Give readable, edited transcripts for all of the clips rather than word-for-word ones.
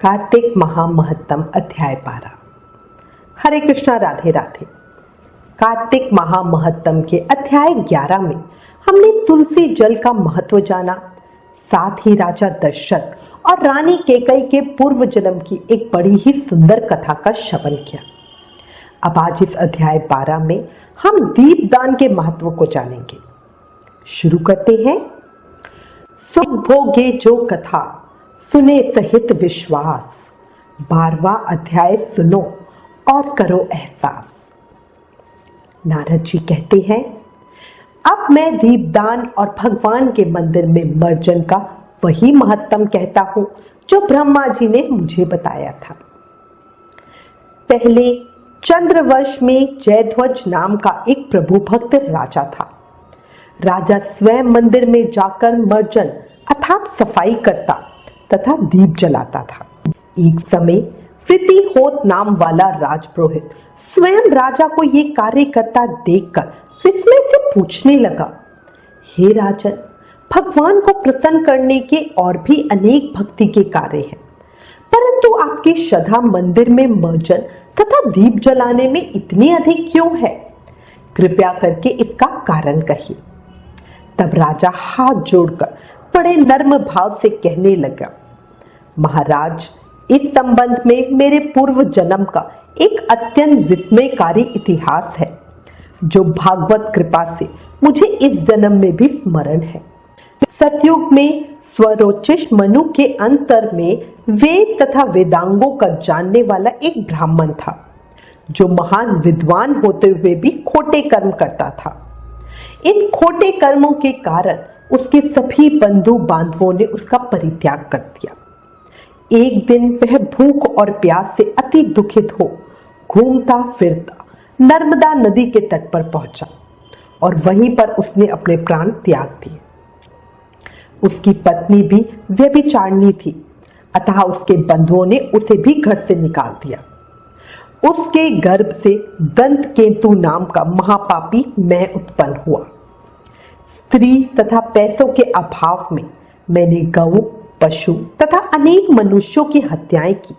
कार्तिक महामहत्तम अध्याय 12। हरे कृष्णा, राधे राधे। कार्तिक महामहत्तम के अध्याय 11 में हमने तुलसी जल का महत्व जाना, साथ ही राजा दशरथ और रानी कैकेयी के पूर्व जन्म की एक बड़ी ही सुंदर कथा का श्रवण किया। अब आज इस अध्याय 12 में हम दीपदान के महत्व को जानेंगे। शुरू करते हैं। सुख भोगे जो कथा, सुने सहित विश्वास, 12वां अध्याय सुनो और करो एहसास। नारद जी कहते हैं, अब मैं दीपदान और भगवान के मंदिर में मर्जन का वही महत्तम कहता हूं जो ब्रह्मा जी ने मुझे बताया था। पहले चंद्रवंश में जयध्वज नाम का एक प्रभु भक्त राजा था। राजा स्वयं मंदिर में जाकर मर्जन अर्थात सफाई करता तथा दीप जलाता था। एक समय प्रीतिहोत नाम वाला राजपुरोहित स्वयं राजा को ये कार्य करता देखकर विस्मय से पूछने लगा, हे राजन, भगवान को प्रसन्न करने के और भी अनेक भक्ति के कार्य हैं, परंतु आपकी श्रद्धा मंदिर में मर्जन तथा दीप जलाने में इतनी अधिक क्यों है? कृपया करके इसका कारण कहिए। तब राजा हाथ जोड़कर बड़े नर्म भाव से कहने लगा, महाराज, इस संबंध में मेरे पूर्व जन्म का एक अत्यंत विस्मयकारी इतिहास है, जो भागवत कृपा से मुझे इस जन्म में भी स्मरण है। सतयुग में स्वरोचिष मनु के अंतर में वेद तथा वेदांगों का जानने वाला एक ब्राह्मण था, जो महान विद्वान होते हुए भी खोटे कर्म करता था। इन खोटे कर्मों के कारण उसके सभी बंधु बांधवों ने उसका परित्याग कर दिया। एक दिन वह भूख और प्यास से अति दुखित हो घूमता फिरता नर्मदा नदी के तट पर पहुंचा और वहीं पर उसने अपने प्राण त्याग दिए। उसकी पत्नी भी व्यभिचारिणी थी, अतः उसके बंधुओं ने उसे भी घर से निकाल दिया। उसके गर्भ से दंतकेतु नाम का महापापी मैं उत्पन्न हुआ। स्त्री तथा पैसों के अभाव में मैंने गऊ, पशु तथा अनेक मनुष्यों की हत्याएं की।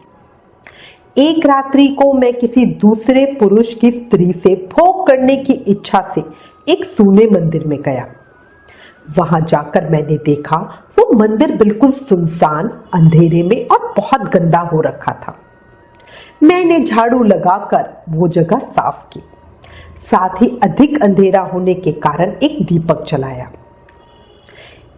एक रात्रि को मैं किसी दूसरे पुरुष की स्त्री से भोग करने की इच्छा से एक सूने मंदिर में गया। वहां जाकर मैंने देखा वो मंदिर बिल्कुल सुनसान, अंधेरे में और बहुत गंदा हो रखा था। मैंने झाड़ू लगाकर वो जगह साफ की, साथ ही अधिक अंधेरा होने के कारण एक दीपक जलाया।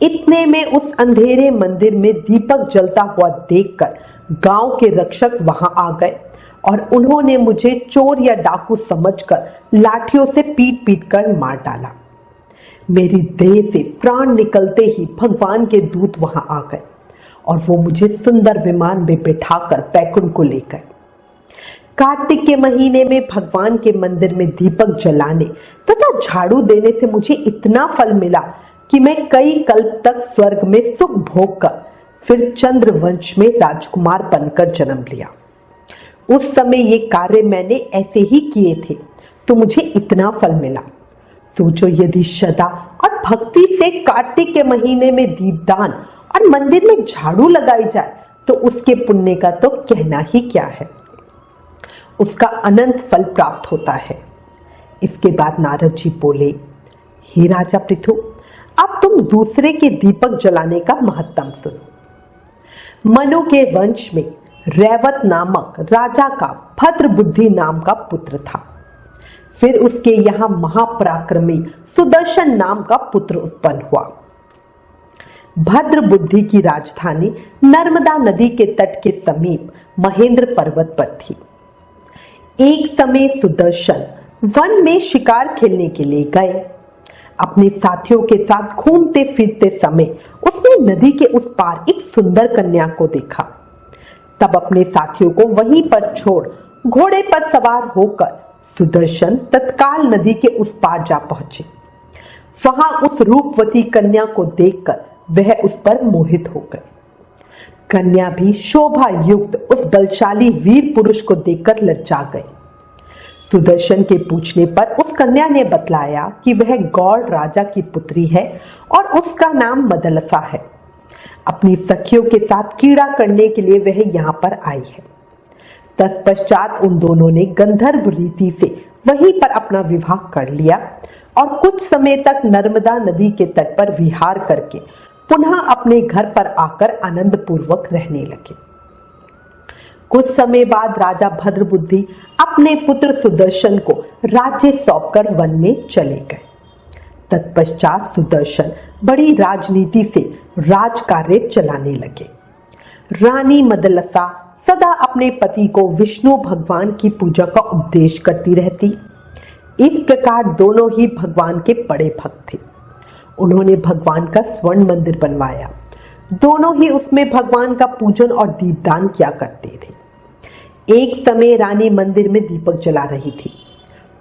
इतने में उस अंधेरे मंदिर में दीपक जलता हुआ देखकर गांव के रक्षक वहां आ गए और उन्होंने मुझे चोर या डाकू समझकर लाठियों से पीट पीट कर मार डाला। मेरी देह से प्राण निकलते ही भगवान के दूत वहां आ गए और वो मुझे सुंदर विमान में बिठाकर बैकुंठ को ले गए। कार्तिक के महीने में भगवान के मंदिर में दीपक जलाने तथा झाड़ू देने से मुझे इतना फल मिला कि मैं कई कल्प तक स्वर्ग में सुख भोग कर फिर चंद्रवंश में राजकुमार बनकर जन्म लिया। उस समय ये कार्य मैंने ऐसे ही किए थे, तो मुझे इतना फल मिला। सोचो, यदि श्रद्धा और भक्ति से कार्तिक के महीने में दीपदान और मंदिर में झाड़ू लगाई जाए तो उसके पुण्य का तो कहना ही क्या है। उसका अनंत फल प्राप्त होता है। इसके बाद नारद जी बोले, हे राजा पृथु, अब तुम दूसरे के दीपक जलाने का महत्तम सुनो। मनु के वंश में रैवत नामक राजा का भद्र बुद्धि नाम का पुत्र था। फिर उसके यहाँ महापराक्रमी सुदर्शन नाम का पुत्र उत्पन्न हुआ। भद्र बुद्धि की राजधानी नर्मदा नदी के तट के समीप महेंद्र पर्वत पर थी। एक समय सुदर्शन वन में शिकार खेलने के लिए गए। अपने साथियों के साथ घूमते फिरते समय उसने नदी के उस पार एक सुंदर कन्या को देखा। तब अपने साथियों को वहीं पर छोड़ घोड़े पर सवार होकर सुदर्शन तत्काल नदी के उस पार जा पहुंचे। वहां उस रूपवती कन्या को देखकर वह उस पर मोहित हो गए। कन्या भी शोभा युक्त उस बलशाली वीर पुरुष को देखकर लज्जा गई। सुदर्शन के पूछने पर उस कन्या ने बतलाया कि वह गौड़ राजा की पुत्री है और उसका नाम मदलसा है। अपनी सखियों के साथ कीड़ा करने के लिए वह यहाँ पर आई है। तत्पश्चात उन दोनों ने गंधर्व रीति से वहीं पर अपना विवाह कर लिया और कुछ समय तक नर्मदा नदी के तट पर विहार करके पुनः अपने घर पर आकर आनंद पूर्वक रहने लगे। कुछ समय बाद राजा भद्रबुद्धि अपने पुत्र सुदर्शन को राज्य सौंपकर वन में चले गए। तत्पश्चात सुदर्शन बड़ी राजनीति से राज कार्य चलाने लगे। रानी मदलसा सदा अपने पति को विष्णु भगवान की पूजा का उपदेश करती रहती। इस प्रकार दोनों ही भगवान के बड़े भक्त थे। उन्होंने भगवान का स्वर्ण मंदिर बनवाया। दोनों ही उसमें भगवान का पूजन और दीपदान किया करते थे। एक समय रानी मंदिर में दीपक जला रही थी।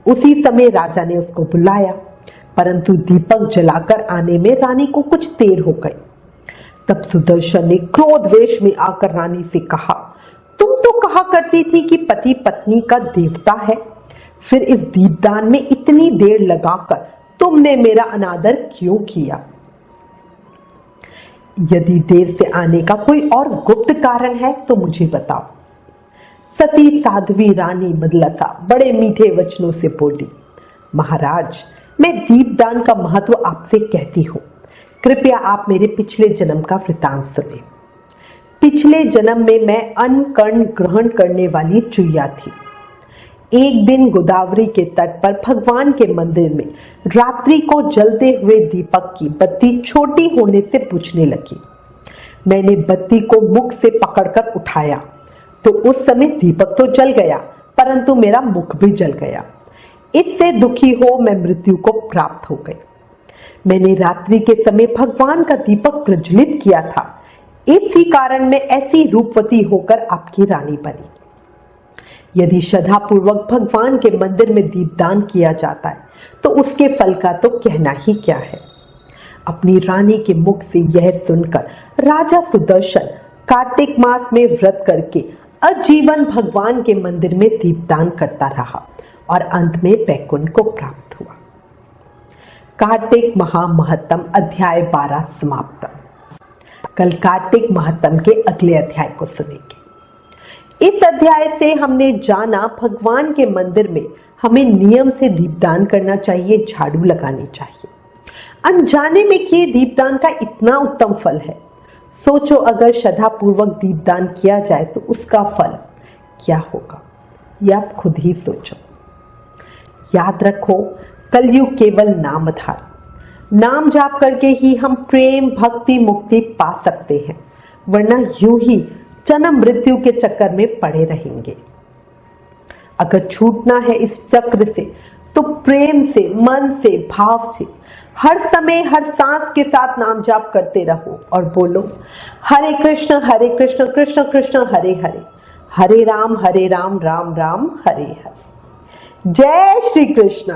उसी समय राजा ने उसको बुलाया, परंतु दीपक जलाकर आने में रानी को कुछ देर हो गई। तब सुदर्शन ने क्रोध वेश में आकर रानी से कहा, तुम तो कहा करती थी कि पति पत्नी का देवता है, फिर इस दीपदान में इतनी देर लगाकर तुमने मेरा अनादर क्यों किया? यदि देर से आने का कोई और गुप्त कारण है तो मुझे बताओ। सती साध्वी रानी मदलसा बड़े मीठे वचनों से बोली, महाराज, मैं दीपदान का महत्व आपसे कहती हूँ। कृपया आप मेरे पिछले जन्म का वृतांत सुने। पिछले जन्म में मैं अन्न कर्ण ग्रहण करने वाली चुईया थी। एक दिन गोदावरी के तट पर भगवान के मंदिर में रात्रि को जलते हुए दीपक की बत्ती छोटी होने से बुझने लगी। मैंने बत्ती को मुख से पकड़कर उठाया तो उस समय दीपक तो जल गया, परंतु मेरा मुख भी जल गया। इससे दुखी हो मैं मृत्यु को प्राप्त हो गई। मैंने रात्रि के समय भगवान का दीपक प्रज्वलित किया था, इसी कारण मैं ऐसी रूपवती होकर आपकी रानी बनी। यदि श्रद्धापूर्वक भगवान के मंदिर में दीपदान किया जाता है तो उसके फल का तो कहना ही क्या है। अपनी रानी के मुख से यह सुनकर राजा सुदर्शन कार्तिक मास में व्रत करके आजीवन भगवान के मंदिर में दीपदान करता रहा और अंत में वैकुंठ को प्राप्त हुआ। कार्तिक महामहत्तम अध्याय 12 समाप्त। कल कार्तिक महत्तम के अगले अध्याय को सुनेंगे। इस अध्याय से हमने जाना भगवान के मंदिर में हमें नियम से दीपदान करना चाहिए, झाड़ू लगानी चाहिए। अनजाने में किए दीपदान का इतना उत्तम फल है। सोचो अगर श्रद्धापूर्वक दीपदान किया जाए तो उसका फल क्या होगा, यह आप खुद ही सोचो। याद रखो, कलयुग केवल नामधार। नाम जाप करके ही हम प्रेम भक्ति मुक्ति पा सकते हैं, वरना यूं ही जन्म मृत्यु के चक्कर में पड़े रहेंगे। अगर छूटना है इस चक्र से तो प्रेम से, मन से, भाव से हर समय हर सांस के साथ नाम जाप करते रहो और बोलो, हरे कृष्ण कृष्ण कृष्ण हरे हरे, हरे राम राम राम हरे हरे। जय श्री कृष्ण।